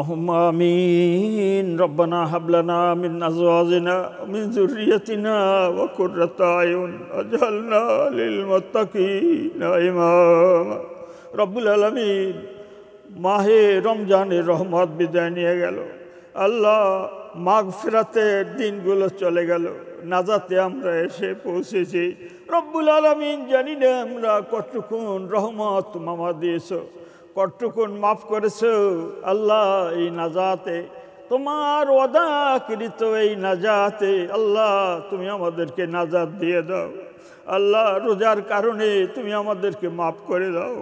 اللهم آمين ربنا هب لنا من أزواجنا ومن ذريتنا وقرة أعين واجعلنا للمتقين إماما রব্বুল আলামিন মাহে রমজানের রহমত বিদায় নিয়ে গেল আল্লাহ মাগফিরাতের দিনগুলো চলে গেল নাজাতে আমরা এসে পৌঁছেছি রব্বুল আলামিন জানি না আমরা কতটুকুন রহমত তুমি আমাদের দিয়েছো কতটুকুন মাফ করেছো আল্লাহ এই নাজাতে তোমার ওয়াদাকৃত এই নাজাতে আল্লাহ তুমি আমাদেরকে নাজাত দিয়ে দাও আল্লাহ রোজার কারণে তুমি আমাদেরকে মাফ করে দাও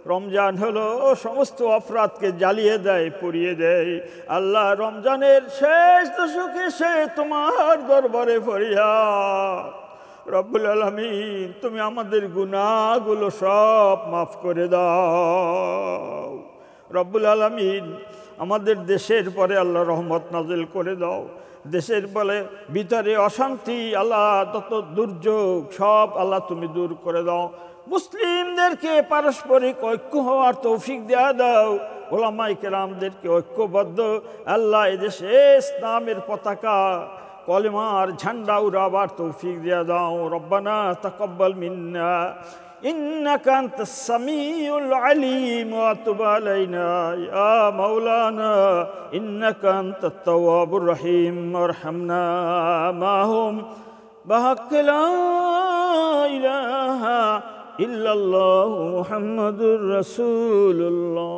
রমজান হলো সমস্ত অপরাধকে জ্বালিয়ে দেয় পুড়িয়ে দেয় আল্লাহ রমজানের শেষ দশকে সে তোমার দরবারে ফরিয়াদ রব্বুল আলামিন তুমি আমাদের গুনাহগুলো সব মাফ করে দাও রব্বুল আলামিন আমাদের দেশের পরে আল্লাহ রহমত নাজিল করে দাও দেশের বলে ভিতরে অশান্তি আল্লাহ তত দুর্যোগ সব আল্লাহ তুমি দূর করে দাও মুসলিমদেরকে পারস্পরিক ঐক্য হওয়ার তৌফিক দেয়া দাও ওলামায়ে কেরামদেরকে ঐক্যবদ্ধ আল্লাহ এদেশে ইসলামের পতাকা কলেমার ঝান্ডা উড়াবার তৌফিক দেয়া দাও রব্বানা তাকাব্বাল মিন্না ইন্নাকা আনতাস সামিউল আলিম ওয়া তুব আলাইনা ইয়া মাওলানা ইন্নাকা আনতাত তাওয়াবুর রহিম ওয়ারহামনা মাহুম বিহাক্কি লা ইলাহা ইল্লাল্লাহু মুহাম্মাদুর রাসূলুল্লাহ